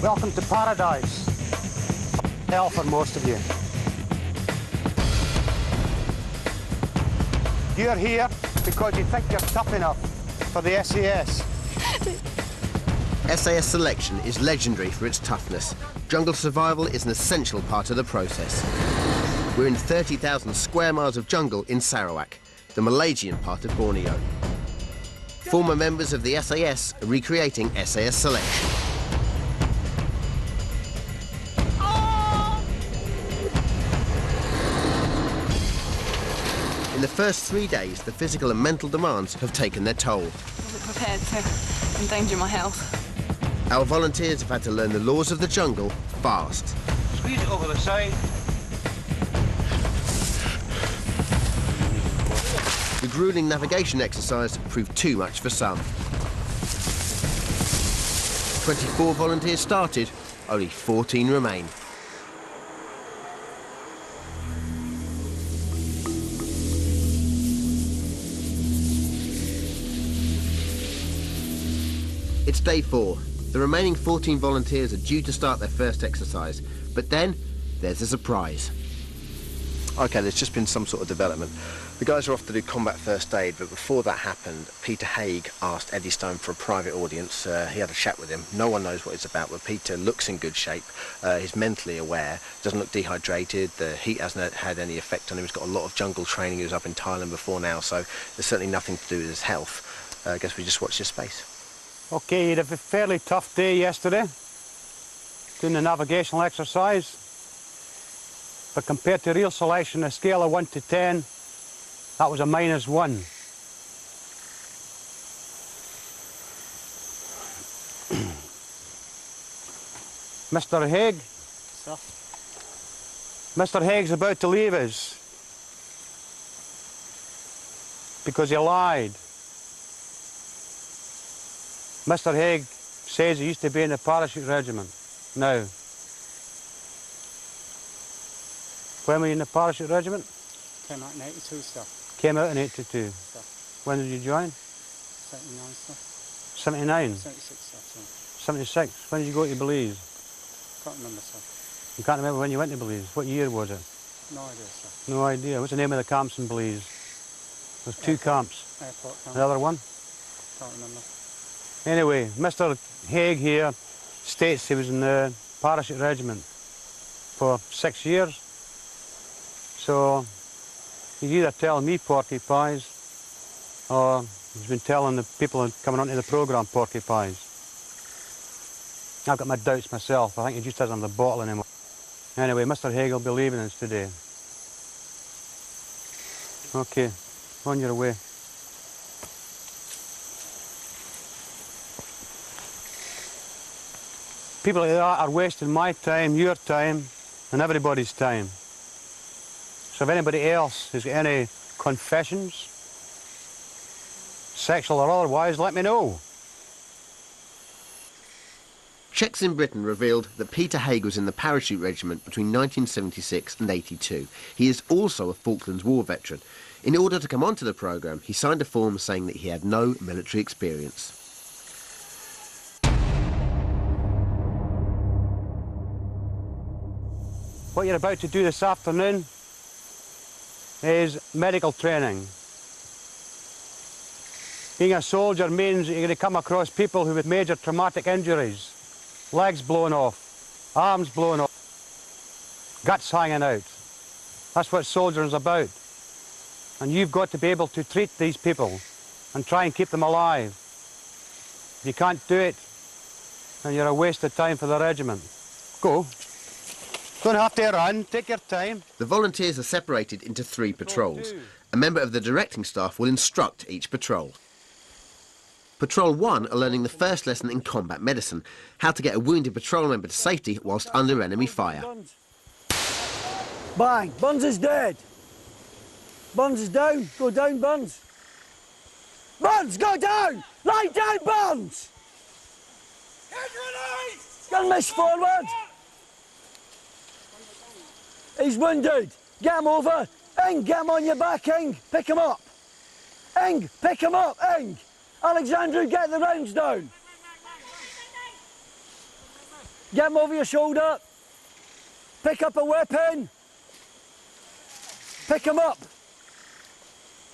Welcome to paradise. Hell for most of you. You're here because you think you're tough enough for the SAS. SAS selection is legendary for its toughness. Jungle survival is an essential part of the process. We're in 30,000 square miles of jungle in Sarawak, the Malaysian part of Borneo. Former members of the SAS are recreating SAS selection. In the first 3 days, the physical and mental demands have taken their toll. I wasn't prepared to endanger my health. Our volunteers have had to learn the laws of the jungle fast. Squeeze it over the side. The gruelling navigation exercise proved too much for some. 24 volunteers started, only 14 remain. It's day 4. The remaining 14 volunteers are due to start their first exercise, but then there's a surprise. OK, there's just been some sort of development. The guys are off to do combat first aid, but before that happened, Peter Haig asked Eddie Stone for a private audience. He had a chat with him. No one knows what it's about, but Peter looks in good shape. He's mentally aware, doesn't look dehydrated. The heat hasn't had any effect on him. He's got a lot of jungle training. He was up in Thailand before now, so there's certainly nothing to do with his health. I guess we just watch this space. OK, you had a fairly tough day yesterday, doing the navigational exercise. But compared to real selection, a scale of 1 to 10, that was a -1. Mr. Haig? Sir? Mr. Haig's about to leave us because he lied. Mr. Haig says he used to be in the parachute regiment. Now, when were you in the parachute regiment? Came out in 82, sir. Came out in 82. Sir. When did you join? 79, sir. 79? 76, sir. 76. When did you go to Belize? Can't remember, sir. You can't remember when you went to Belize? What year was it? No idea, sir. No idea. What's the name of the camps in Belize? There's 2 camps. Airport camp. The other one? Can't remember. Anyway, Mr. Haig here states he was in the parachute regiment for 6 years. So he's either telling me porky pies or he's been telling the people coming onto the programme porky pies. I've got my doubts myself. I think he just doesn't have the bottle anymore. Anyway, Mr. Haig will be leaving us today. OK, on your way. People like that are wasting my time, your time, and everybody's time. So if anybody else has got any confessions, sexual or otherwise, let me know. Checks in Britain revealed that Peter Haig was in the parachute regiment between 1976 and 82. He is also a Falklands War veteran. In order to come onto the programme, he signed a form saying that he had no military experience. What you're about to do this afternoon is medical training. Being a soldier means you're going to come across people who have major traumatic injuries. Legs blown off, arms blown off, guts hanging out. That's what soldiering is about. And you've got to be able to treat these people and try and keep them alive. If you can't do it, then you're a waste of time for the regiment. Go. Don't have to run, take your time. The volunteers are separated into 3 patrols. A member of the directing staff will instruct each patrol. Patrol 1 are learning the first lesson in combat medicine, how to get a wounded patrol member to safety whilst under enemy fire. Bang! Buns is dead! Buns is down! Go down, Buns! Buns, go down! Lie down, Buns! Get him forward! He's wounded! Get him over! Ing, get him on your back, Ing! Pick him up! Eng, pick him up, Eng. Alexandru, get the rounds down. Get him over your shoulder. Pick up a weapon. Pick him up.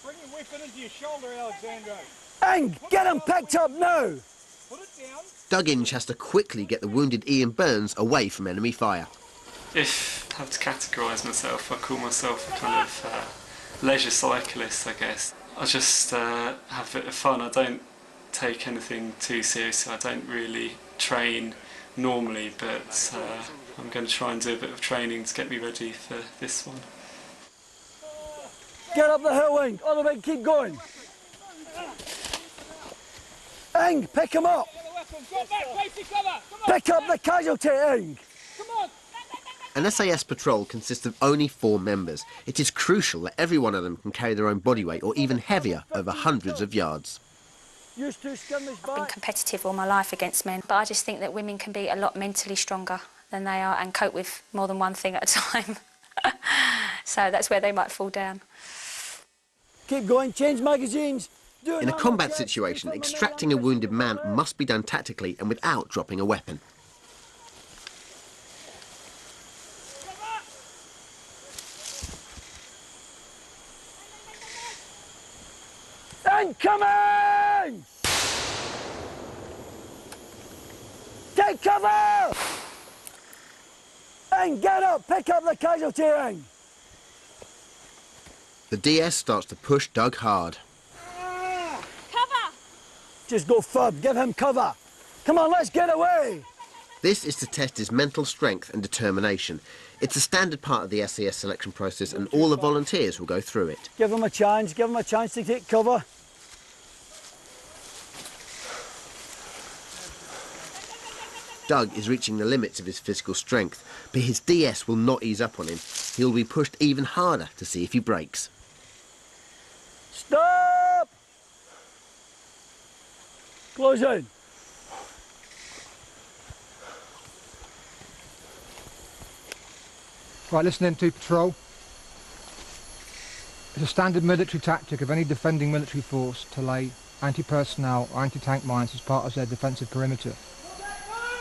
Bring your weapon into your shoulder, Alexandru. Eng, get him picked up now. Put it down. Doug Inch has to quickly get the wounded Ian Burns away from enemy fire. If I have to categorise myself, I call myself a kind of leisure cyclist, I guess. I just have a bit of fun. I don't take anything too seriously. I don't really train normally, but I'm going to try and do a bit of training to get me ready for this one. Get up the hill, Eng. Other way, keep going. Eng, pick him up. Pick up the casualty, Eng. An SAS patrol consists of only 4 members. It is crucial that every one of them can carry their own body weight, or even heavier, over hundreds of yards. Used to skirmish I've been back. competitive all my life against men, but I just think that women can be a lot mentally stronger than they are and cope with more than one thing at a time. So that's where they might fall down. Keep going, change magazines. Do In a ammo combat check, situation, put them in extracting a the wounded man must be done tactically and without dropping a weapon. Incoming! Take cover! Eng, get up! Pick up the casualty, Eng! The DS starts to push Doug hard. Cover! Just go thud, give him cover. Come on, let's get away! This is to test his mental strength and determination. It's a standard part of the SAS selection process, and all the volunteers will go through it. Give him a chance to take cover. Doug is reaching the limits of his physical strength, but his DS will not ease up on him. He'll be pushed even harder to see if he breaks. Stop! Close in. Right, listening to patrol. It's a standard military tactic of any defending military force to lay anti-personnel or anti-tank mines as part of their defensive perimeter.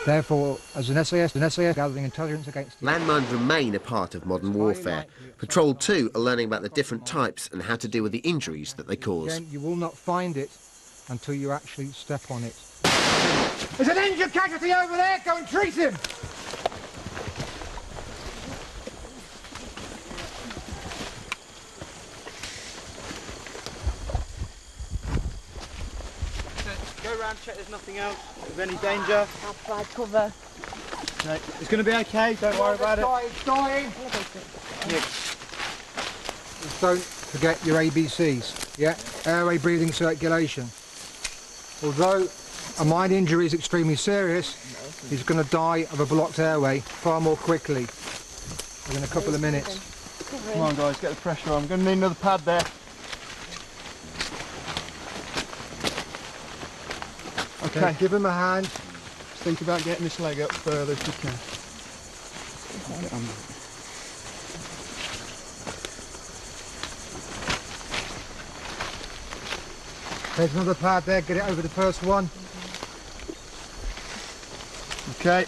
Therefore, as an SAS gathering intelligence against... Landmines remain a part of modern warfare. Patrol 2 are learning about the different types and how to deal with the injuries that they cause. Again, you will not find it until you actually step on it. There's an injured casualty over there! Go and treat him! Go round, check there's nothing else of any danger. Outside cover. No, it's going to be okay, don't worry about it. It's dying! Just don't forget your ABCs, yeah? Airway, breathing, circulation. Although a mine injury is extremely serious, he's going to die of a blocked airway far more quickly within a couple of minutes. Come on guys, get the pressure on. I'm going to need another pad there. Okay, give him a hand. Think about getting this leg up further if you can. There's another pad there, get it over the first one. Okay.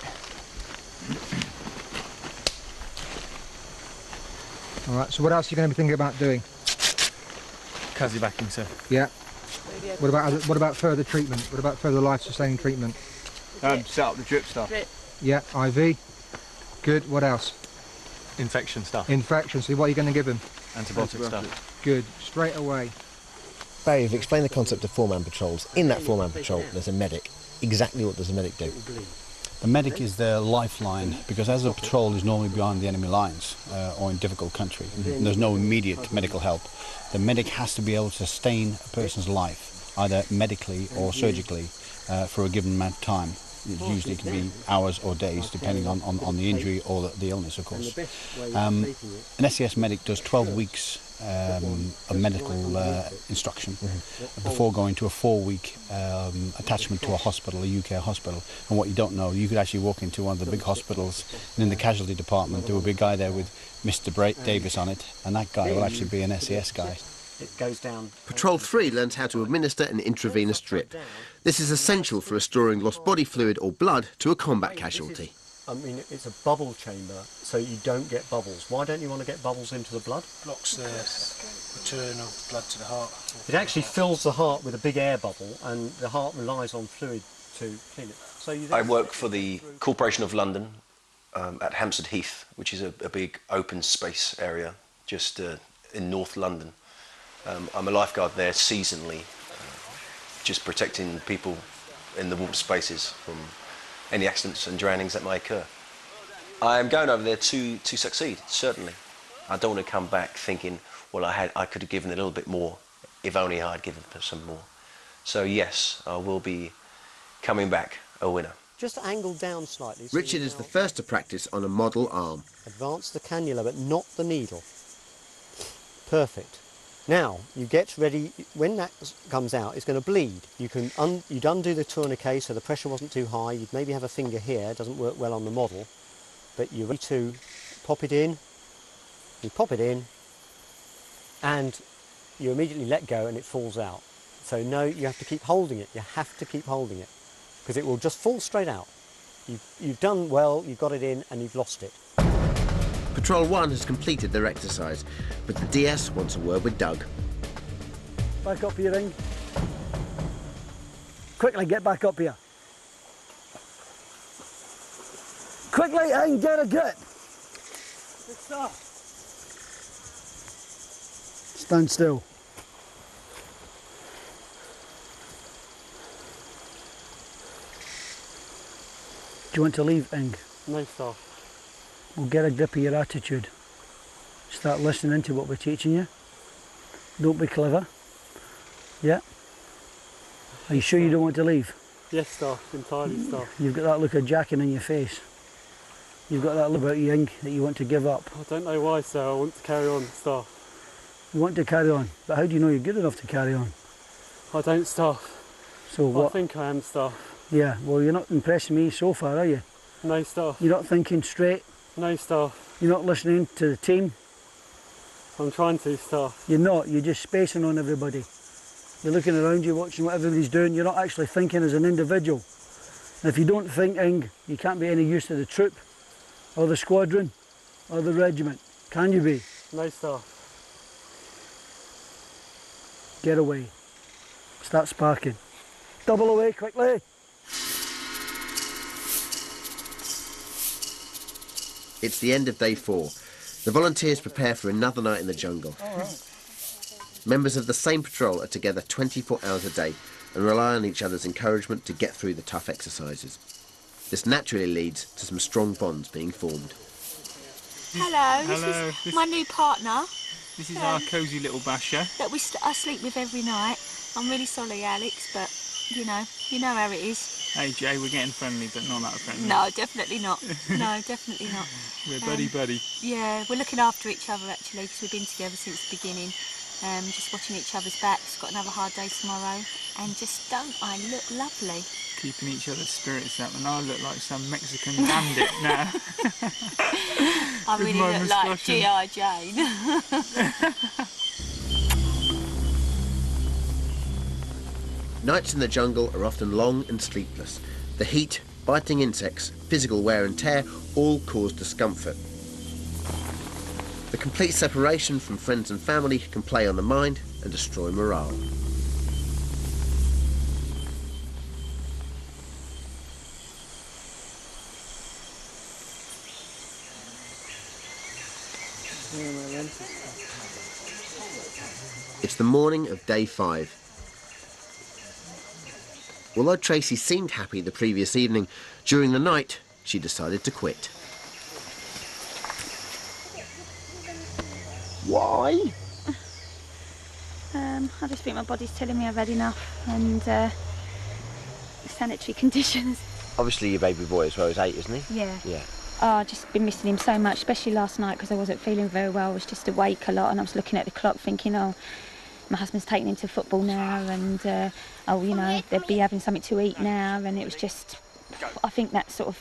Alright, so what else are you going to be thinking about doing? Cosy backing, sir. Yeah. What about further treatment? What about further life-sustaining treatment? Set up the drip stuff. Yeah, IV. Good. What else? Infection stuff. Infection. So what are you going to give him? Antibiotic stuff. Good. Straight away. Barry, you've explained the concept of 4-man patrols. In that 4-man patrol, there's a medic. Exactly what does a medic do? The medic is their lifeline, because as a patrol is normally behind the enemy lines or in difficult country, and there's no immediate medical help. The medic has to be able to sustain a person's life, either medically or surgically, for a given amount of time. It usually can be hours or days, depending on the injury or the illness, of course. An SAS medic does 12 weeks of medical instruction before going to a 4-week attachment to a hospital, a UK hospital. And what you don't know, you could actually walk into one of the big hospitals, and in the casualty department there will be a guy there with Mr. Davis on it, and that guy will actually be an SAS guy. it goes down. Patrol 3 learns how to administer an intravenous drip. This is essential for restoring lost body fluid or blood to a combat casualty. I mean, it's a bubble chamber, so you don't get bubbles. Why don't you want to get bubbles into the blood? Blocks the return of blood to the heart. It actually fills the heart with a big air bubble, and the heart relies on fluid to clean it. So I work for the Corporation of London at Hampstead Heath, which is a big open space area just in North London. I'm a lifeguard there seasonally, just protecting people in the water spaces from any accidents and drownings that may occur. I'm going over there to succeed, certainly. I don't want to come back thinking, well, I could have given a little bit more if only I'd given some more. So yes, I will be coming back a winner. Just angle down slightly. So Richard is the first to practice on a model arm. Advance the cannula, but not the needle. Perfect. Now, you get ready, when that comes out, it's going to bleed. You'd undo the tourniquet so the pressure wasn't too high. You'd maybe have a finger here, it doesn't work well on the model. But you're ready to pop it in, you pop it in, and you immediately let go and it falls out. So no, you have to keep holding it, you have to keep holding it, because it will just fall straight out. You've done well, you've got it in, and you've lost it. Patrol 1 has completed their exercise, but the DS wants a word with Doug. Back up here, Ing. Quickly, get back up here. Quickly, Ing, get a grip. Stand still. Do you want to leave, Ing? No, sir. We'll get a grip of your attitude. Start listening to what we're teaching you. Don't be clever. Yeah? Are you sure you don't want to leave? Yes, staff, entirely, staff. You've got that look of jacking in your face. You've got that look about you, Ing, that you want to give up. I don't know why, sir. I want to carry on, staff. You want to carry on, but how do you know you're good enough to carry on? I don't, staff. So what? I think I am, staff. Yeah, well, you're not impressing me so far, are you? No, staff. You're not thinking straight? No, staff. You're not listening to the team? I'm trying to, staff. You're not, you're just spacing on everybody. You're looking around you, watching what everybody's doing. You're not actually thinking as an individual. And if you don't think, Ing, you can't be any use to the troop, or the squadron, or the regiment. Can you be? No, staff. Get away. Start sparking. Double away, quickly. It's the end of day 4. The volunteers prepare for another night in the jungle. Members of the same patrol are together 24 hours a day and rely on each other's encouragement to get through the tough exercises. This naturally leads to some strong bonds being formed. Hello, Hello. this is my new partner. This is our cosy little basher. That I sleep with every night. I'm really sorry, Alex, but you know how it is. Hey Jay, we're getting friendly, but not that friendly. No, definitely not. No, definitely not. We're buddy. Yeah, we're looking after each other actually, because we've been together since the beginning. Just watching each other's backs. Got another hard day tomorrow, and just don't I look lovely? Keeping each other's spirits up, and I look like some Mexican bandit now. I With really my look like moustache. G.I. Jane. Nights in the jungle are often long and sleepless. The heat, biting insects, physical wear and tear all cause discomfort. The complete separation from friends and family can play on the mind and destroy morale. It's the morning of day 5. Although Tracy seemed happy the previous evening, during the night she decided to quit. Why? I just think my body's telling me I've had enough, and sanitary conditions. Obviously your baby boy as well is 8, isn't he? Yeah. Yeah. Oh, I've just been missing him so much, especially last night because I wasn't feeling very well. I was just awake a lot, and I was looking at the clock thinking, oh, my husband's taking him to football now, and oh, you know, they'd be having something to eat now, and it was just, I think that sort of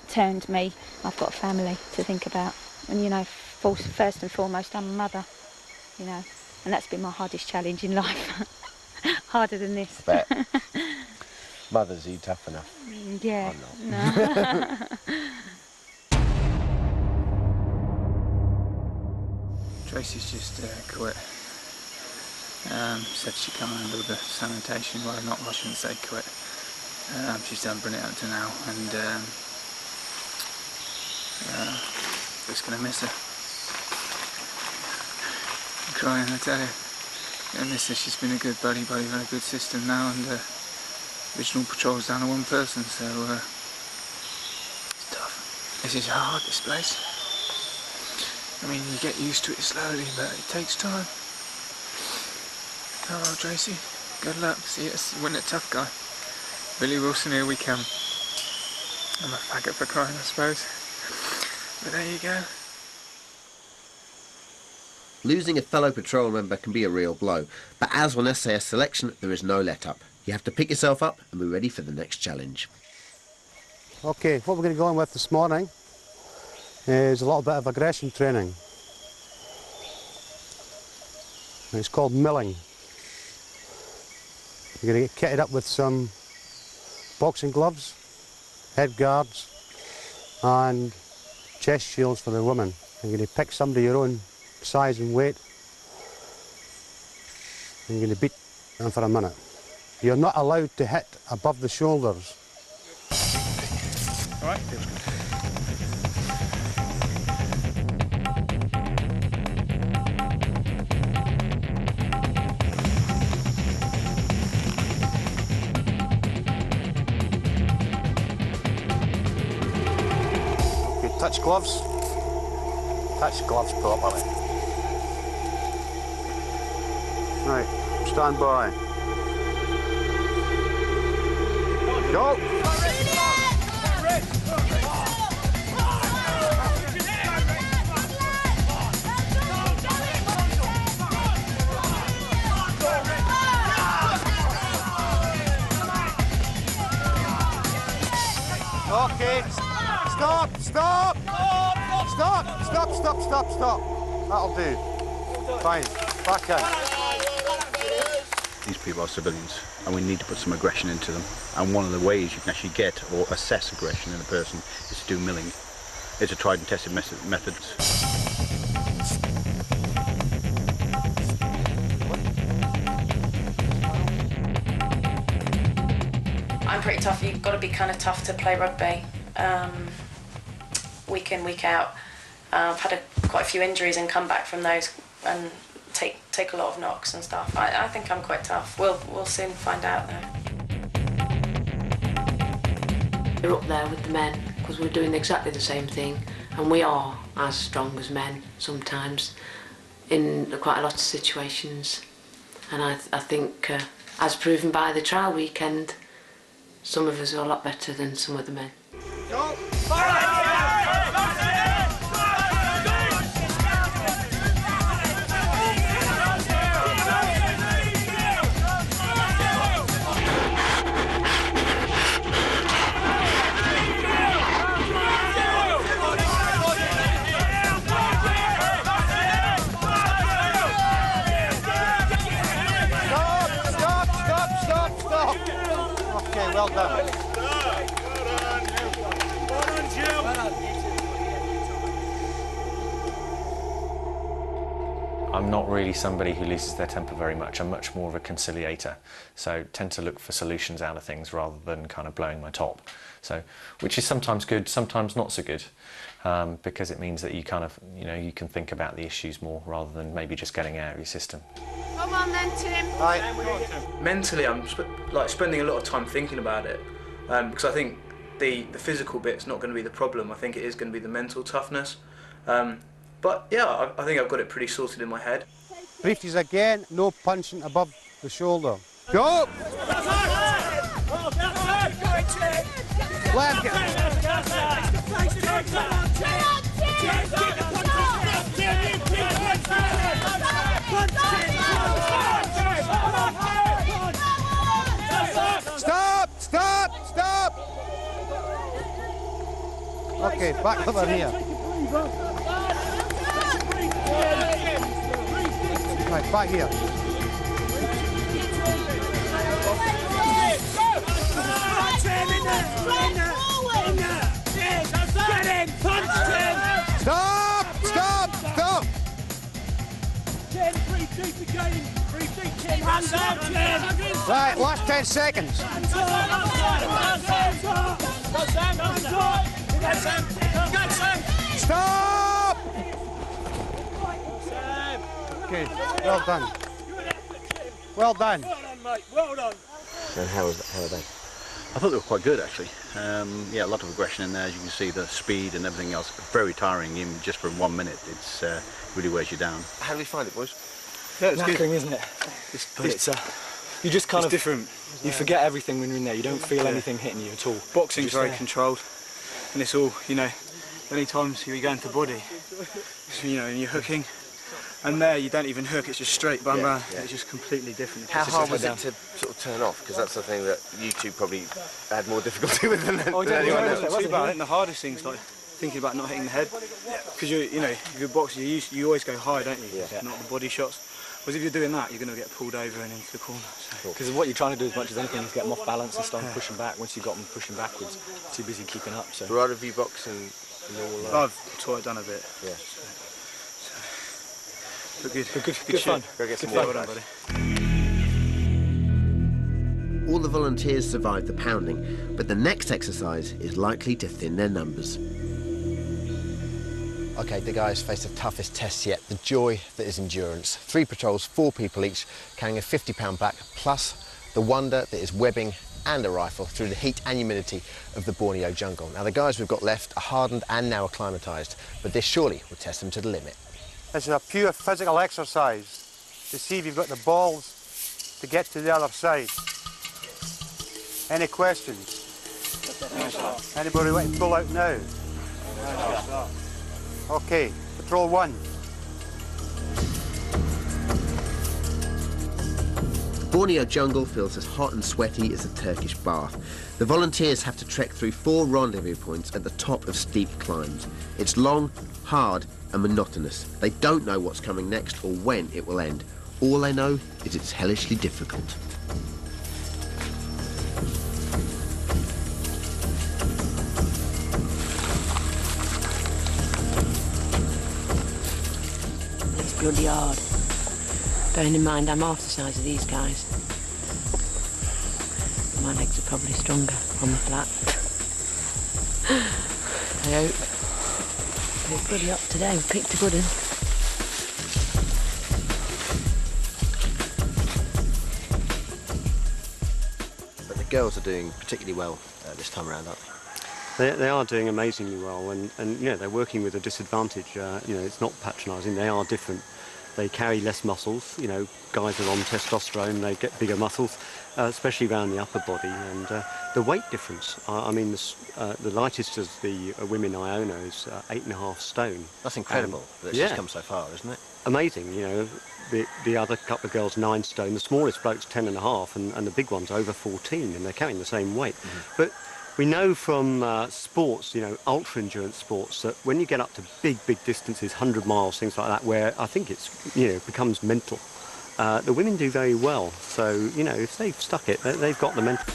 turned me. I've got a family to think about, and you know, first and foremost, I'm a mother, you know. and that's been my hardest challenge in life. Harder than this. I bet. Mothers, are you tough enough? Yeah. I'm not. No. Tracy's just quit. Said she can't handle the sanitation. Well, not, I shouldn't say quit. She's done brilliant up to now, and just going to miss her. I'm crying, I tell you. I miss her. She's been a good buddy, very good system now, and original patrol's down to one person, so it's tough. This is hard, this place. I mean, you get used to it slowly, but it takes time. Oh well, Tracy, good luck. See you when a tough guy. Billy Wilson, here we come. I'm a faggot for crying, I suppose. But there you go. Losing a fellow patrol member can be a real blow, but as on SAS selection, there is no let-up. You have to pick yourself up and be ready for the next challenge. Okay, what we're going to go on with this morning is a little bit of aggression training. It's called milling. You're going to get kitted up with some boxing gloves, head guards and chest shields for the women. You're going to pick somebody your own size and weight, and you're going to beat them for a minute. You're not allowed to hit above the shoulders. All right. Okay, touch gloves. Touch gloves properly. Right, stand by. Go! Okay, stop, stop! Stop, stop, stop, stop, stop. That'll do. Fine, back in. These people are civilians, and we need to put some aggression into them. And one of the ways you can actually get or assess aggression in a person is to do milling. It's a tried and tested method. I'm pretty tough. You've got to be kind of tough to play rugby. Week in, week out. I've had quite a few injuries and come back from those and take a lot of knocks and stuff. I think I'm quite tough. We'll soon find out though. We're up there with the men because we're doing exactly the same thing, and we are as strong as men sometimes in quite a lot of situations. And I think, as proven by the trial weekend, some of us are a lot better than some of the men. Go! Okay, well done. I'm not really somebody who loses their temper very much. I'm much more of a conciliator, so tend to look for solutions out of things rather than kind of blowing my top. So, which is sometimes good, sometimes not so good, because it means that you kind of, you can think about the issues more rather than maybe just getting out of your system. Come on then, Tim. Right. Mentally, I'm spending a lot of time thinking about it, because I think the physical bit's not going to be the problem. I think it is going to be the mental toughness. But yeah, I think I've got it pretty sorted in my head. Briefties again, no punching above the shoulder. Go! Left it. Stop! Stop! Stop! Okay, back over here. Right, back here. Stop! Stop! Stop! 10, 3 deep again. 3 deep, 10. Right, last 10 seconds. Stop! Okay, well done. Well done. Well done, mate. Well done. And how are they? I thought they were quite good actually. Yeah, a lot of aggression in there, as you can see, the speed and everything else. Very tiring, even just for 1 minute. It's really wears you down. How do we find it, boys? Yeah, it's knackering, isn't it? It's you just kind of different. You forget everything when you're in there. You don't feel anything hitting you at all. Boxing's very controlled, and it's all, you know, many times you go into body, so, you know, and you're hooking, and there you don't even hook, it's just straight bam bam. It's just completely different. How hard was it to sort of turn off? Because that's the thing that you two probably had more difficulty with than anyone else. It wasn't too bad. I think the hardest thing's like thinking about not hitting the head, because you know, if you're boxing, you always go high, don't you? Not the body shots. Whereas if you're doing that, you're going to get pulled over and into the corner. Because what you're trying to do as much as anything is get them off balance and start pushing back. Once you've got them pushing backwards, too busy keeping up. So. Do either of you box in normal life? I've taught it done a bit. Yeah. But good fun. Go get some water, water, buddy. All the volunteers survived the pounding, but the next exercise is likely to thin their numbers. OK, the guys face the toughest test yet, the joy that is endurance. 3 patrols, 4 people each, carrying a 50-pound back, plus the wonder that is webbing and a rifle through the heat and humidity of the Borneo jungle. Now, the guys we've got left are hardened and now acclimatised, but this surely will test them to the limit. This is a pure physical exercise to see if you've got the balls to get to the other side. Any questions? Anybody want to pull out now? Okay, patrol 1. The Borneo jungle feels as hot and sweaty as a Turkish bath. The volunteers have to trek through 4 rendezvous points at the top of steep climbs. It's long, hard and monotonous. They don't know what's coming next or when it will end. All they know is it's hellishly difficult. It's bloody hard. Bearing in mind I'm half the size of these guys. My legs are probably stronger on the flat. I hope. We're bloody up today, we picked a good one. But the girls are doing particularly well this time around, aren't they? They are doing amazingly well, and you know, they're working with a disadvantage. You know, it's not patronising, they are different. They carry less muscles, you know, guys are on testosterone, they get bigger muscles, especially around the upper body, and the weight difference. I mean, the lightest of the women I own is 8.5 stone. That's incredible that she's come so far, isn't it? Amazing, you know. The other couple of girls 9 stone, the smallest bloke's 10.5, and the big one's over 14, and they're carrying the same weight. But we know from sports, you know, ultra-endurance sports, that when you get up to big distances, 100 miles, things like that, where I think it's, you know, becomes mental, the women do very well. So, you know, if they've stuck it, they've got the mental.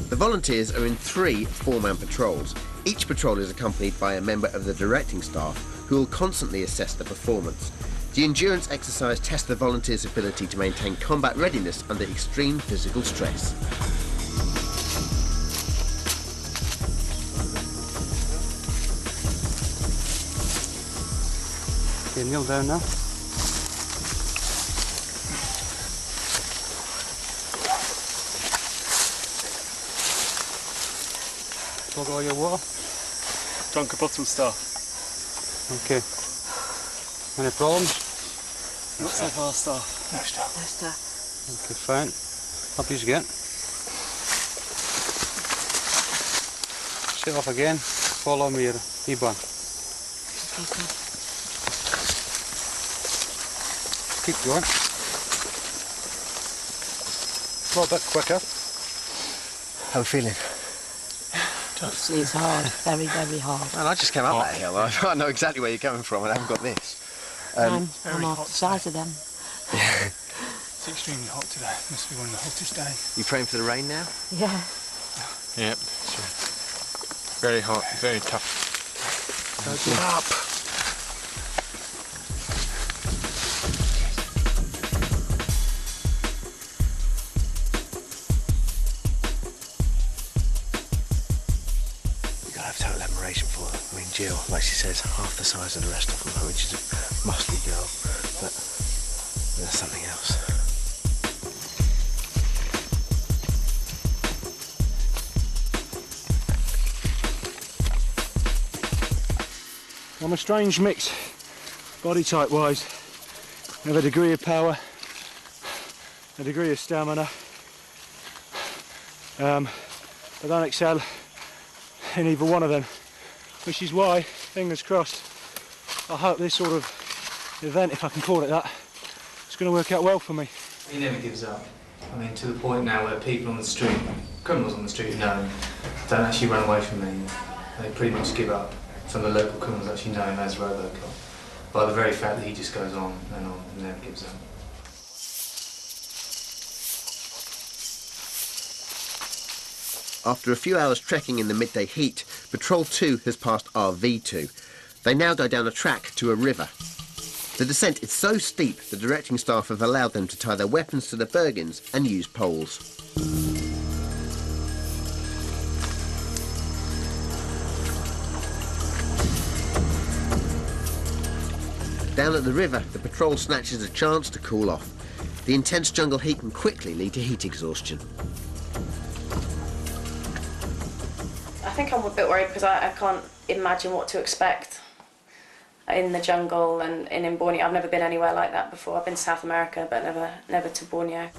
The volunteers are in 3 4-man patrols. Each patrol is accompanied by a member of the directing staff who will constantly assess the performance. The endurance exercise tests the volunteers' ability to maintain combat readiness under extreme physical stress. Okay, kneel down now. Got all your water? Drunk a bottle, Star. Okay. Any problems? Not so far, Star. No, Star. Okay, fine. Up you get. Sit off again. Follow me, your E-bar. Keep going. A little bit quicker. How are we feeling? It's hard, very hard. Well, I just came up that hill. I know exactly where you're coming from and I haven't got this. I'm half the size of them. It's extremely hot today. Must be one of the hottest days. You praying for the rain now? Yeah. Yep, sure. Very hot, very tough. Don't give up. You gotta have total admiration for her. I mean, Jill, like she says, half the size of the rest of them. I mean, she's a muscly girl, but there's something else. I'm a strange mix, body type wise. I have a degree of power, a degree of stamina. I don't excel in either one of them, which is why, fingers crossed, I hope this sort of event, if I can call it that, is going to work out well for me. He never gives up. I mean, to the point now where people on the street, criminals on the street who know him, don't actually run away from me. They pretty much give up. Some of the local criminals actually know him as Robocop, by the very fact that he just goes on and never gives up. After a few hours trekking in the midday heat, Patrol 2 has passed RV2. They now go down a track to a river. The descent is so steep, the directing staff have allowed them to tie their weapons to the Bergens and use poles. Down at the river, the patrol snatches a chance to cool off. The intense jungle heat can quickly lead to heat exhaustion. I think I'm a bit worried because I can't imagine what to expect in the jungle and in Borneo. I've never been anywhere like that before. I've been to South America, but never to Borneo.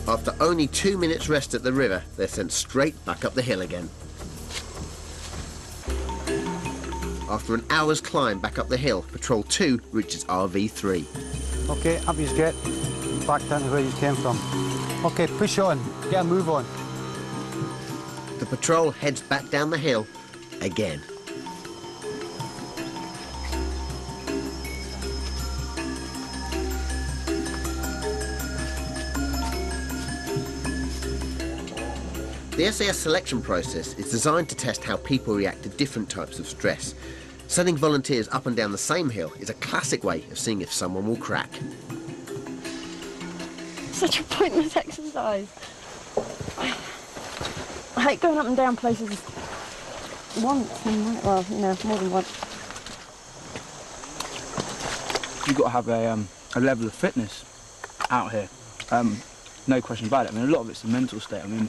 After only 2 minutes rest at the river, they're sent straight back up the hill again. After an hour's climb back up the hill, Patrol 2 reaches RV3. Okay, up you get. Back down to where you came from. Okay, push on. Get a move on. The patrol heads back down the hill again. The SAS selection process is designed to test how people react to different types of stress. Sending volunteers up and down the same hill is a classic way of seeing if someone will crack. Such a pointless exercise. I hate going up and down places once, well, you know, more than once. You've got to have a level of fitness out here. No question about it. I mean, a lot of it's the mental state. I mean,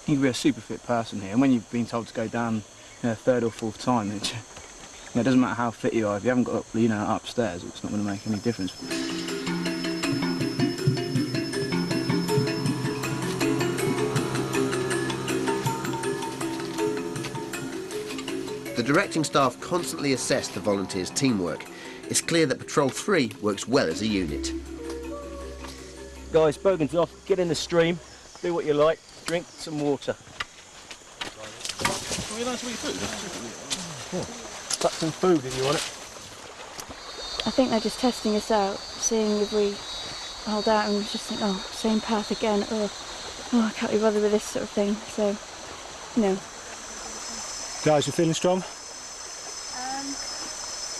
you can be a super fit person here, and when you've been told to go down a third or fourth time, it doesn't matter how fit you are. If you haven't got upstairs, it's not going to make any difference. The directing staff constantly assess the volunteers' teamwork. It's clear that Patrol 3 works well as a unit. Guys, Bergen's off. Get in the stream, do what you like, drink some water. Well, you like some food? Yeah. Suck some food if you want it. I think they're just testing us out, seeing if we hold out and just think, oh, same path again, oh, I can't be bothered with this sort of thing, so, you know. Guys, you feeling strong?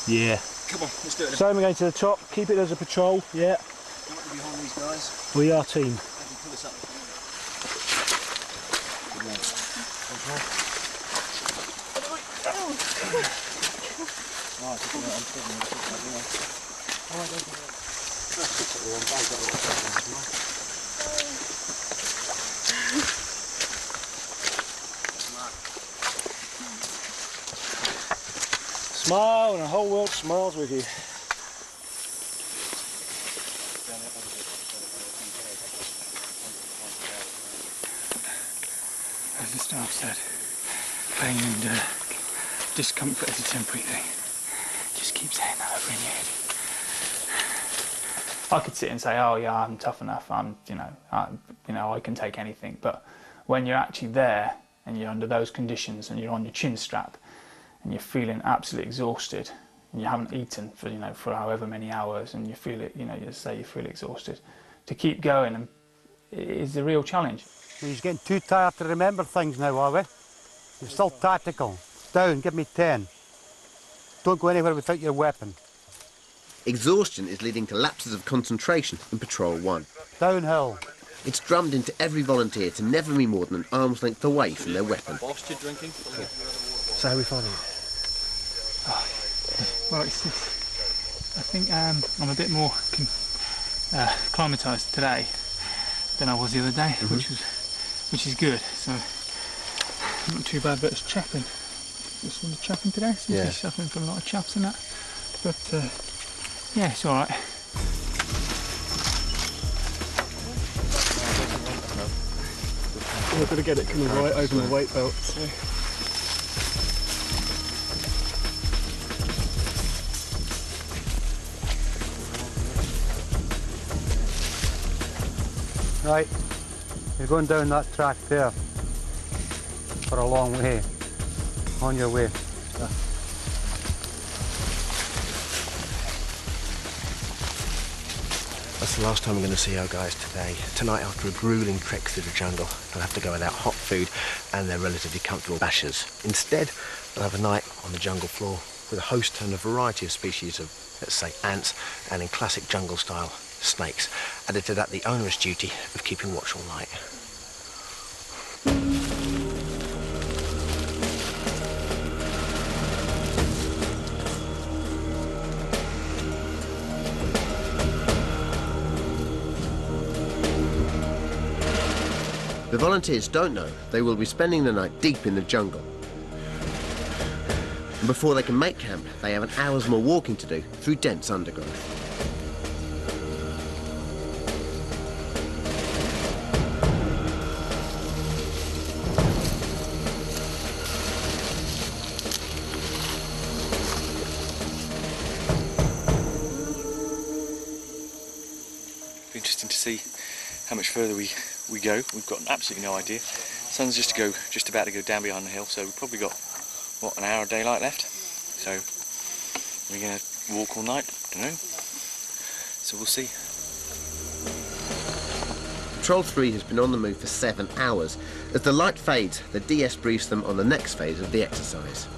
Yeah. Come on, let's do it. Same again to the top, keep it as a patrol, yeah. Don't want to be behind these guys. We are team. Pull us up. Smile and the whole world smiles with you. As the staff said, pain and discomfort is a temporary thing. Just keep saying that over in your head. I could sit and say, oh yeah, I'm tough enough, I can take anything. But when you're actually there and you're under those conditions and you're on your chin strap and you're feeling absolutely exhausted, and you haven't eaten for, for however many hours, and you feel it, you say you feel exhausted, to keep going and it is a real challenge. He's getting too tired to remember things now, are we? You're still tactical. Down, give me 10. Don't go anywhere without your weapon. Exhaustion is leading to lapses of concentration in Patrol 1. Downhill. It's drummed into every volunteer to never be more than an arm's length away from their weapon. Whilst you're drinking? So how are we finding it? Well, I think I'm a bit more acclimatised today than I was the other day, which is good. So not too bad, but it's chapping. This one's chapping today. Seems to be suffering from a lot of chaps and that. But yeah, it's all right. I've got to get it coming right over the weight belt. So. Right, you're going down that track there for a long way. On your way. That's the last time we're going to see our guys today. Tonight, after a gruelling trek through the jungle, they'll have to go without hot food and their relatively comfortable bashers. Instead, they'll have a night on the jungle floor with a host and a variety of species of, let's say, ants, and in classic jungle style, snakes. Added to that, the onerous duty of keeping watch all night. The volunteers don't know they will be spending the night deep in the jungle. And before they can make camp, they have an hour's more walking to do through dense undergrowth. Be interesting to see how much further we go. We've got absolutely no idea. The sun's just about to go down behind the hill, so we've probably got what, an hour of daylight left. So we're going to walk all night. Don't know. So we'll see. Patrol 3 has been on the move for 7 hours. As the light fades, the DS briefs them on the next phase of the exercise.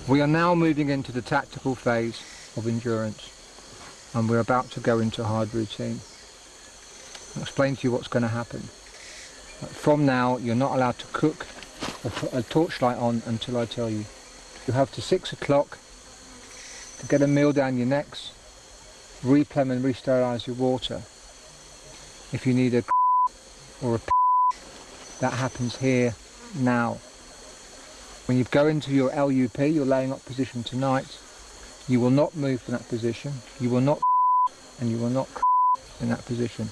We are now moving into the tactical phase of endurance, and we're about to go into hard routine. I'll explain to you what's going to happen. From now, you're not allowed to cook or put a torchlight on until I tell you. You have to 6 o'clock to get a meal down your necks, replumb and re-sterilise your water. If you need a or a that happens here now. When you go into your LUP, your laying up position tonight, you will not move from that position. You will not and you will not in that position.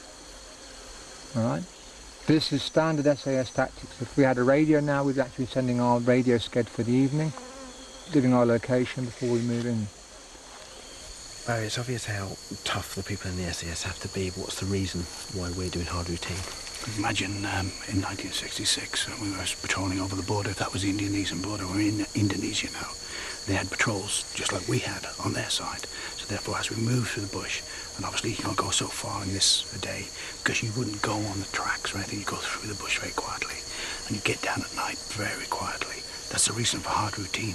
Alright? This is standard SAS tactics. If we had a radio now, we'd actually be sending our radio sched for the evening, giving our location before we move in. It's obvious how tough the people in the SAS have to be, but what's the reason why we're doing hard routine? Imagine in 1966 when we were patrolling over the border, if that was the Indonesian border, we're in Indonesia now. They had patrols just like we had on their side. So therefore, as we move through the bush, and obviously you can't go so far in this a day because you wouldn't go on the tracks or anything, you go through the bush very quietly and you get down at night very quietly. That's the reason for hard routine.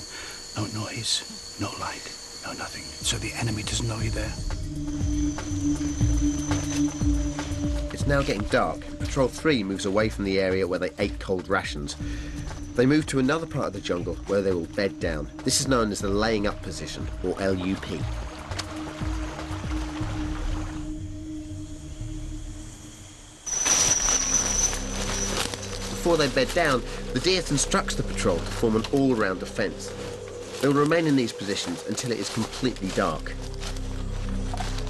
No noise, no light, no nothing. So the enemy doesn't know you're there. It's now getting dark. Patrol 3 moves away from the area where they ate cold rations. They move to another part of the jungle where they will bed down. This is known as the laying up position, or LUP. Before they bed down, the DS instructs the patrol to form an all-round defence. They will remain in these positions until it is completely dark.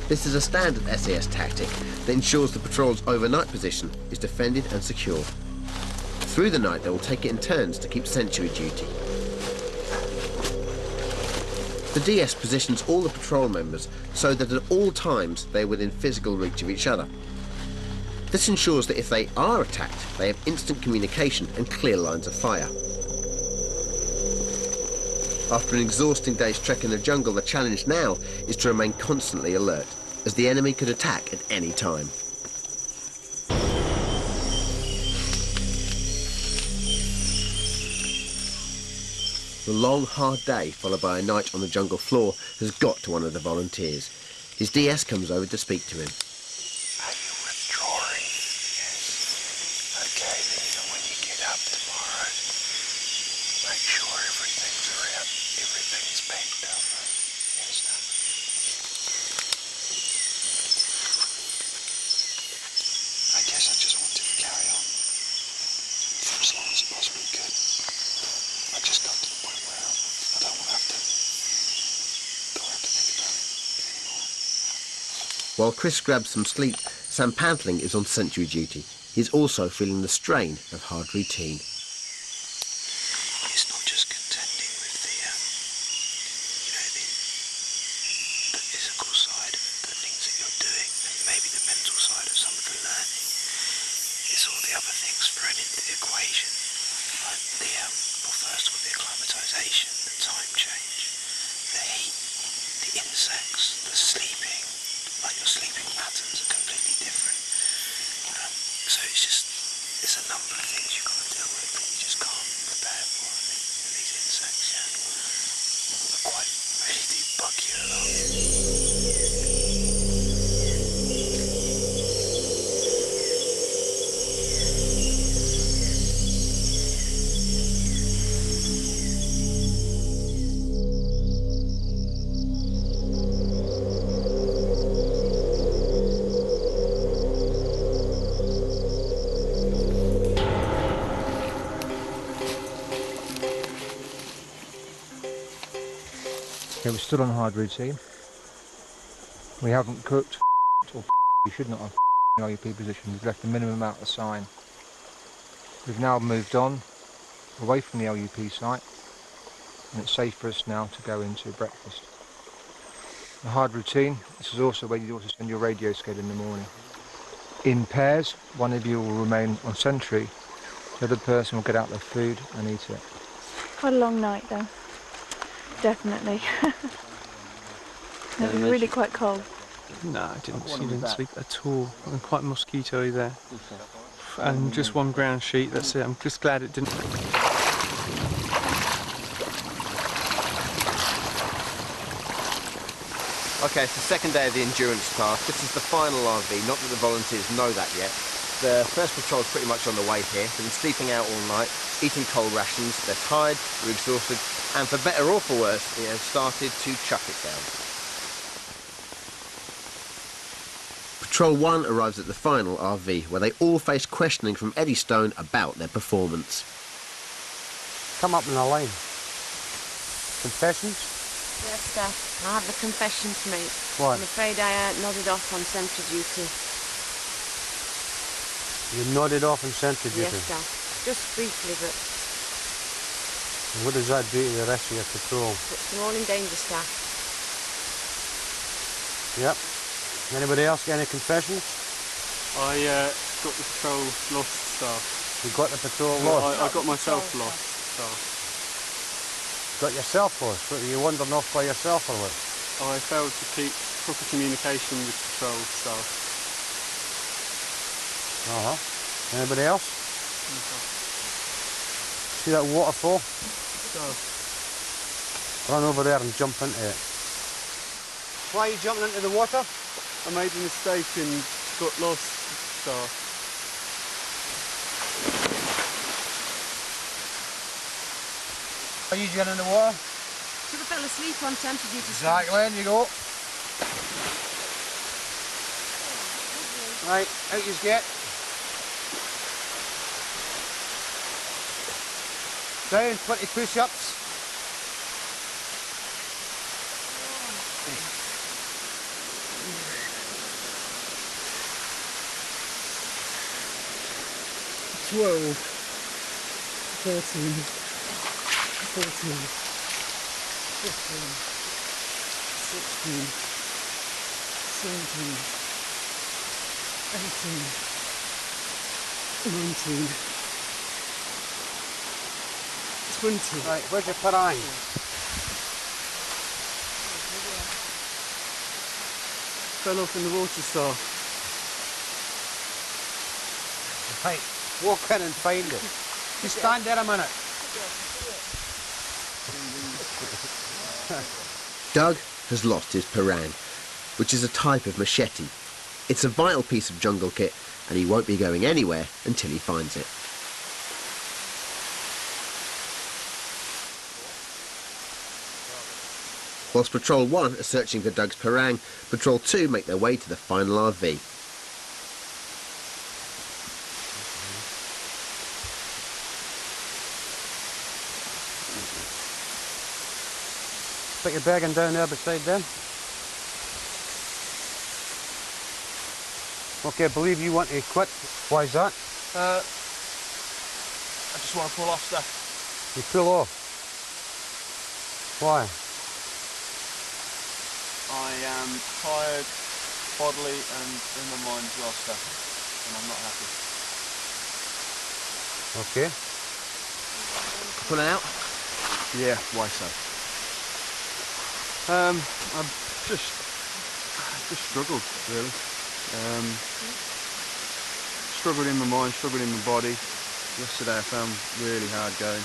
This is a standard SAS tactic that ensures the patrol's overnight position is defended and secure. Through the night, they will take it in turns to keep sentry duty. The DS positions all the patrol members so that at all times they are within physical reach of each other. This ensures that if they are attacked, they have instant communication and clear lines of fire. After an exhausting day's trek in the jungle, the challenge now is to remain constantly alert, as the enemy could attack at any time. The long, hard day, followed by a night on the jungle floor, has got to one of the volunteers. His DS comes over to speak to him. Are you withdrawing? Yes. Okay, then when you get up tomorrow, make sure everything's around, everything's packed up. Yes, sir. I guess I just wanted to carry on for as long as I possibly could. I just got to the point where I don't have to think about it anymore. While Chris grabs some sleep, Sam Pantling is on sentry duty. He's also feeling the strain of hard routine. It's not just contending with the physical side of the things that you're doing, and maybe the mental side of some of the learning. It's all the other things thrown into the equation, like first of all, the acclimatization, the time change, the heat, the insects, the sleeping, like your sleeping patterns are completely different. So it's a number of things you've got to deal with that you just can't prepare for. And these insects, really do bug you a lot. Okay, we're still on hard routine. We haven't cooked, or we should not have in IUP position. We've left the minimum amount of sign. We've now moved on away from the LUP site, and it's safe for us now to go into breakfast. The hard routine, this is also where you also send your radio scale in the morning. In pairs, one of you will remain on sentry, the other person will get out their food and eat it. Quite a long night though, definitely. It was really quite cold. No, I didn't. She didn't sleep at all. And quite mosquito-y there. And just one ground sheet, that's it. I'm just glad it didn't. Okay, it's the second day of the endurance task. This is the final RV, not that the volunteers know that yet. The first patrol is pretty much on the way here. They've been sleeping out all night, eating cold rations, they're tired, they're exhausted, and for better or for worse, it has started to chuck it down. Patrol 1 arrives at the final RV, where they all face questioning from Eddie Stone about their performance. Come up in a line. Confessions? Yes, Staff. I have a confession to make. What? I'm afraid I nodded off on sentry duty. You nodded off on sentry duty? Yes, Staff. Just briefly, but... And what does that do to the rest of your patrol? Puts them all in danger, Staff. Yep. Anybody else got any confessions? I got the patrol lost, Staff. You got the patrol lost? I got myself lost, Staff. Got yourself lost? What, were you wandering off by yourself or what? I failed to keep proper communication with patrol staff. Anybody else? See that waterfall? Run over there and jump into it. Why are you jumping into the water? I made a mistake and got lost, Staff. Are you getting in the water? Should have fell asleep on sentry duty. Exactly, in you go. Right, out you get. Down, 20 push-ups. $12, $13, $14, $15, $16, $17, $18, $19, $20. Right, where's your parang? fell off in the water star. Right, walk in and find it. Just stand there a minute. Doug has lost his parang, which is a type of machete. It's a vital piece of jungle kit, and he won't be going anywhere until he finds it. Whilst Patrol 1 are searching for Doug's parang, Patrol 2 make their way to the final RV. Put your bagging down there beside them. Okay, I believe you want to quit. Why is that? I just want to pull off stuff. You pull off? Why? I am tired, bodily and in my mind as well, sir, and I'm not happy. Okay. Pulling out? Yeah, why so? I've just struggled, really. Struggled in my mind, struggled in my body. Yesterday I found really hard going.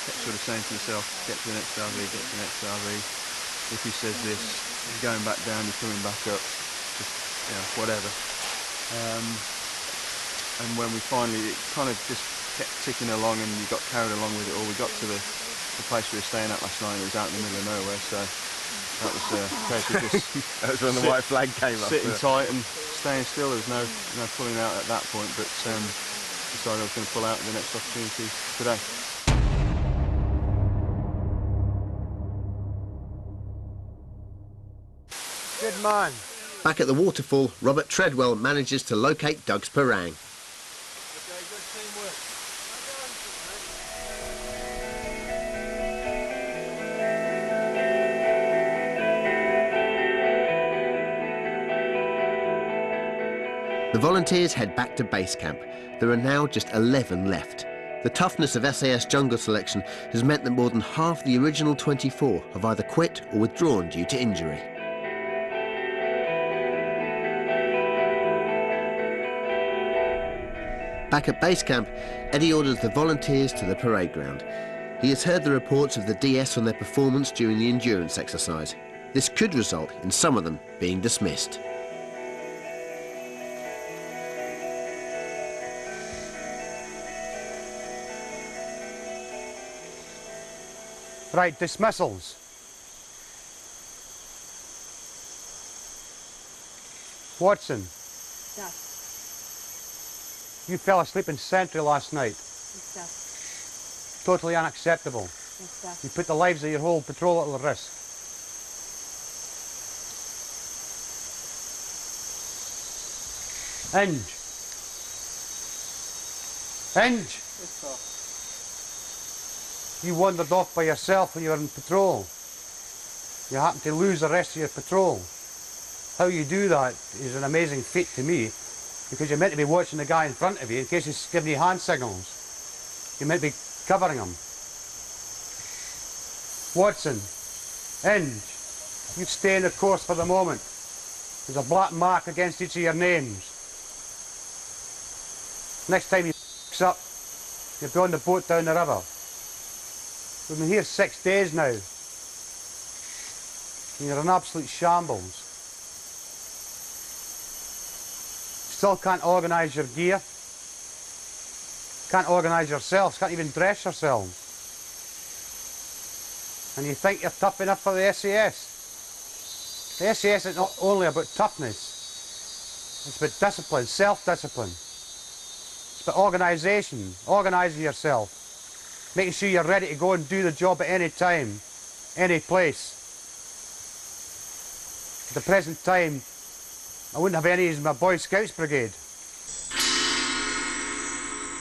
Kept sort of saying to myself, get to the next RV, get to the next RV. If he says this, you're going back down, you're coming back up, just, you know, whatever. And when we finally, it kind of just kept ticking along and you got carried along with it all. We got to the place we were staying at last night, and it was out in the middle of nowhere, so that was a case of just that was when the white flag came up. Sitting tight and staying still. There was no pulling out at that point, but decided I was going to pull out at the next opportunity today. Good man. Back at the waterfall, Robert Treadwell manages to locate Doug's parang. The volunteers head back to base camp. There are now just 11 left. The toughness of SAS jungle selection has meant that more than half the original 24 have either quit or withdrawn due to injury. Back at base camp, Eddie orders the volunteers to the parade ground. He has heard the reports of the DS on their performance during the endurance exercise. This could result in some of them being dismissed. Right, dismissals. Watson. Yes. You fell asleep in sentry last night. Yes, Totally unacceptable. yes. You put the lives of your whole patrol at risk. Inge. Inge. You wandered off by yourself when you were in patrol. You happened to lose the rest of your patrol. How you do that is an amazing feat to me, because you're meant to be watching the guy in front of you in case he's giving you hand signals. You're meant to be covering him. Watson, Inge, you stay in the course for the moment. There's a black mark against each of your names. Next time you up, you'll be on the boat down the river. We've been here 6 days now. You're in absolute shambles. Still can't organise your gear. Can't organise yourselves, can't even dress yourselves. And you think you're tough enough for the SAS. The SAS is not only about toughness, it's about discipline, self-discipline. It's about organisation, organising yourself, making sure you're ready to go and do the job at any time, any place. At the present time, I wouldn't have any in my Boy Scouts brigade.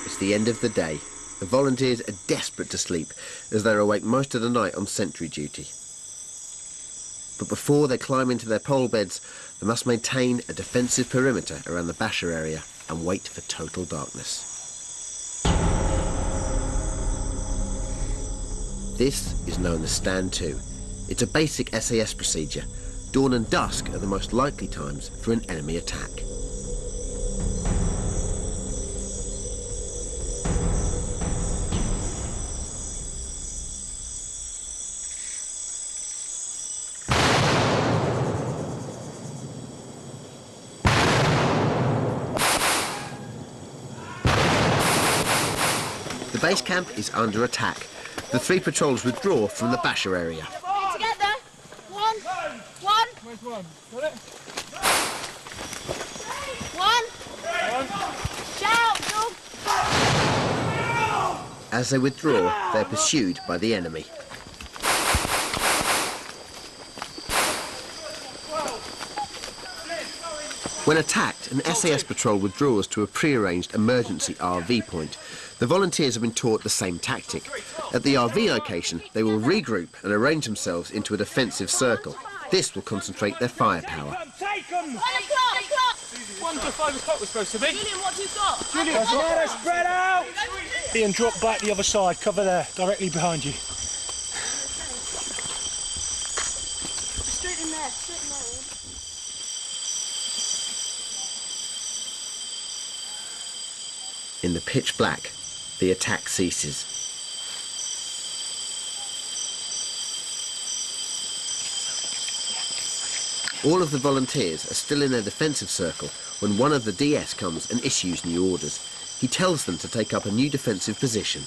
It's the end of the day. The volunteers are desperate to sleep, as they're awake most of the night on sentry duty. But before they climb into their pole beds, they must maintain a defensive perimeter around the Basher area and wait for total darkness. This is known as Stand 2. It's a basic SAS procedure. dawn and dusk are the most likely times for an enemy attack. The base camp is under attack. The 3 patrols withdraw from the basher area. Together. One. Where's one? Got it? One. Shout, dog. As they withdraw, they're pursued by the enemy. When attacked, an SAS patrol withdraws to a pre-arranged emergency RV point. The volunteers have been taught the same tactic. At the RV location, they will regroup and arrange themselves into a defensive circle. This will concentrate their firepower. Take them. 1 o'clock. 1 to 5 o'clock we're supposed to be. Julian, what you got? Julian, let us spread out! Ian, drop back the other side, cover there, directly behind you. Straight in there, straight in there. In the pitch black, the attack ceases. All of the volunteers are still in their defensive circle when one of the DS comes and issues new orders. He tells them to take up a new defensive position.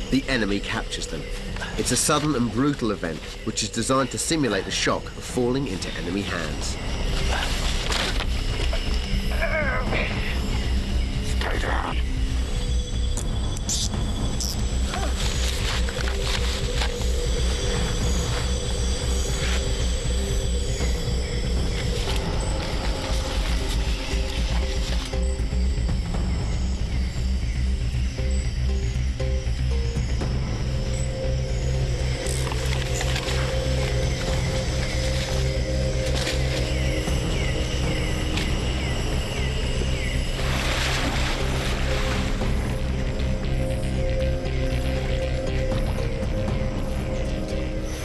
The enemy captures them. It's a sudden and brutal event which is designed to simulate the shock of falling into enemy hands. Stay down.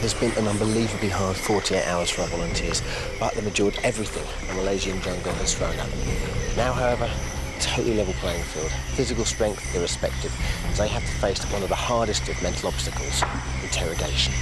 It's been an unbelievably hard 48 hours for our volunteers, but they've endured everything the Malaysian jungle has thrown at them. Now, however, totally level playing field, physical strength irrespective, as they have to face one of the hardest of mental obstacles, interrogation.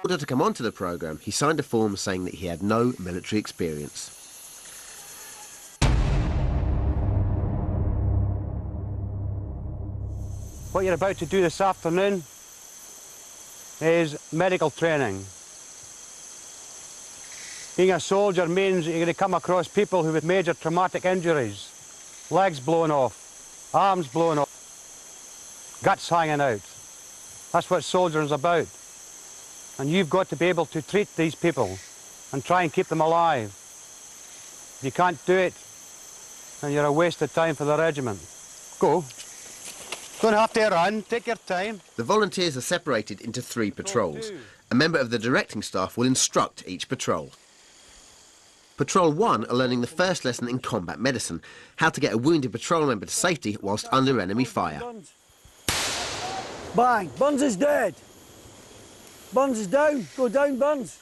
In order to come onto the programme, he signed a form saying that he had no military experience. What you're about to do this afternoon is medical training. Being a soldier means you're going to come across people who have major traumatic injuries, legs blown off, arms blown off, guts hanging out. That's what soldiering is about. And you've got to be able to treat these people and try and keep them alive. If you can't do it, then you're a waste of time for the regiment. Go. Don't have to run, take your time. The volunteers are separated into 3 patrols. A member of the directing staff will instruct each patrol. Patrol 1 are learning the first lesson in combat medicine, how to get a wounded patrol member to safety whilst under enemy fire. Bang! Buns is dead! Buns is down! Go down, Buns!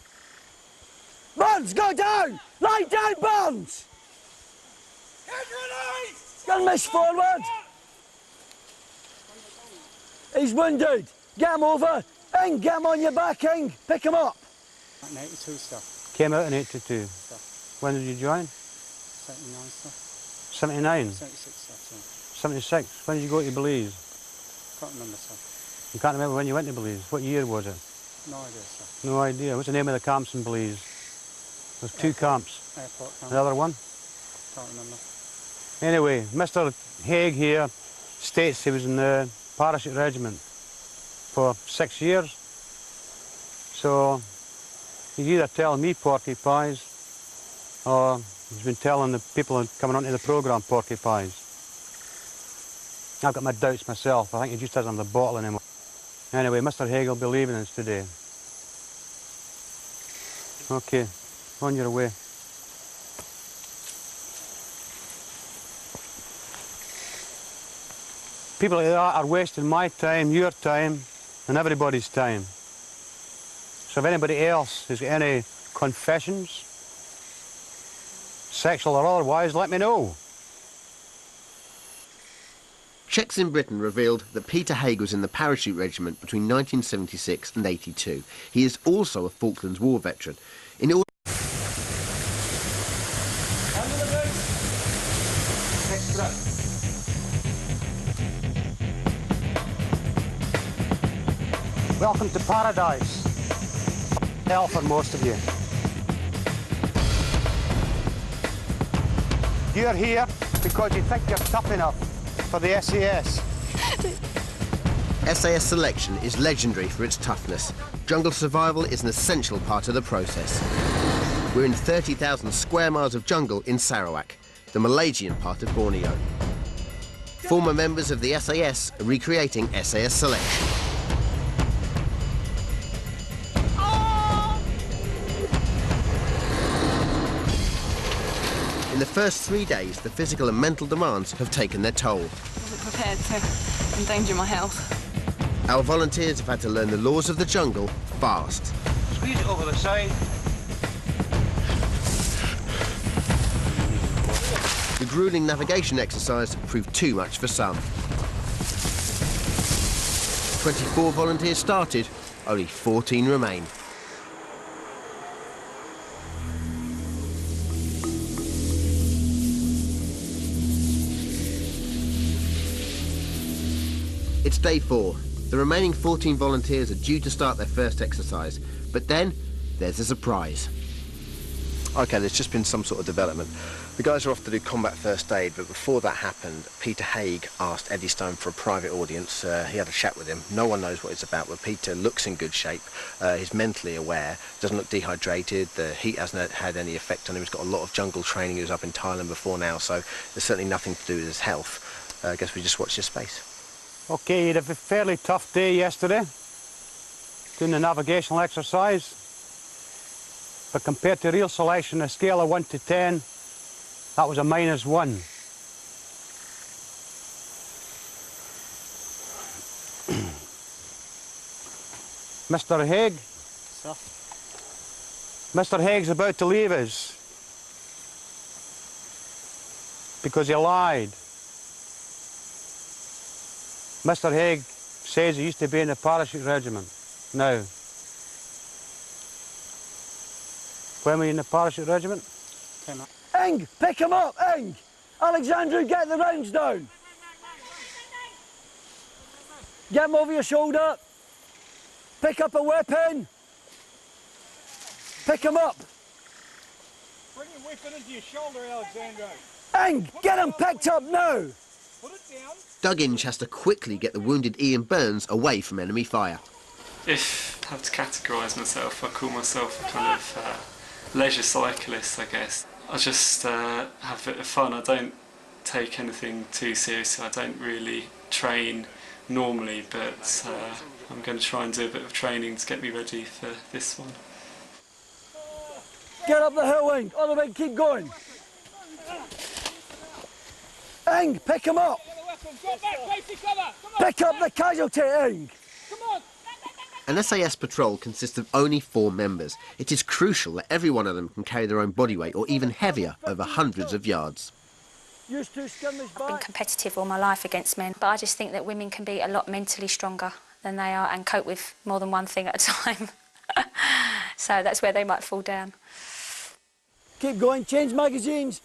Buns, go down! Lie down, Buns! Gun miss forward! He's wounded! Get him over! Ing, get him on your back, Ing! Pick him up! 92 stuff. Came out in 82. When did you join? 79 stuff. 79? 76 stuff, 76. When did you go to Belize? Can't remember stuff. You can't remember when you went to Belize? What year was it? No idea stuff. No idea. What's the name of the camps in Belize? There's two camps. Airport camp. Another one? Can't remember. Anyway, Mr. Haig here states he was in the parachute regiment for 6 years. So he's either telling me porky pies or he's been telling the people coming onto the programme porky pies. I've got my doubts myself. I think he just hasn't the bottle anymore. Anyway, Mr. Haig will be leaving us today. Okay, on your way. People like that are wasting my time, your time, and everybody's time. So if anybody else has got any confessions, sexual or otherwise, let me know. Checks in Britain revealed that Peter Haig was in the parachute regiment between 1976 and 82. He is also a Falklands War veteran. In order Welcome to paradise. Hell for most of you. You're here because you think you're tough enough for the SAS. SAS selection is legendary for its toughness. Jungle survival is an essential part of the process. We're in 30,000 square miles of jungle in Sarawak, the Malaysian part of Borneo. Former members of the SAS are recreating SAS selection. In the first 3 days, the physical and mental demands have taken their toll. I wasn't prepared to endanger my health. Our volunteers have had to learn the laws of the jungle fast. Squeeze it over the side. The gruelling navigation exercise proved too much for some. 24 volunteers started, only 14 remain. It's day 4. The remaining 14 volunteers are due to start their first exercise, but then there's a surprise. OK, there's just been some sort of development. The guys are off to do combat first aid, but before that happened, Peter Haig asked Eddie Stone for a private audience. He had a chat with him. No one knows what it's about, but Peter looks in good shape. He's mentally aware, doesn't look dehydrated. The heat hasn't had any effect on him. He's got a lot of jungle training. He was up in Thailand before now, so there's certainly nothing to do with his health. I guess we just watch this space. Okay, you had a fairly tough day yesterday, doing the navigational exercise. But compared to real selection, a scale of 1 to 10, that was a -1. Mr. Haig? Sir? Mr. Haig's about to leave us because he lied. Mr. Haig says he used to be in the parachute regiment. Now, when were you in the parachute regiment? Eng, pick him up, Eng! Alexandru, get the rounds down! Get him over your shoulder. Pick up a weapon. Pick him up. Bring your weapon into your shoulder, Alexandru. Eng, get him picked up now! Put it down. Doug Inch has to quickly get the wounded Ian Burns away from enemy fire. If I have to categorise myself, I call myself a kind of leisure cyclist, I guess. I just have a bit of fun. I don't take anything too seriously. I don't really train normally, but I'm going to try and do a bit of training to get me ready for this one. Get up the hill, Eng. Other way, keep going. Eng, pick him up. Pick up the casualty, Eng. An SAS patrol consists of only 4 members. It is crucial that every one of them can carry their own body weight, or even heavier, over hundreds of yards. I've been competitive all my life against men, but I just think that women can be a lot mentally stronger than they are and cope with more than one thing at a time. So that's where they might fall down. Keep going, change magazines.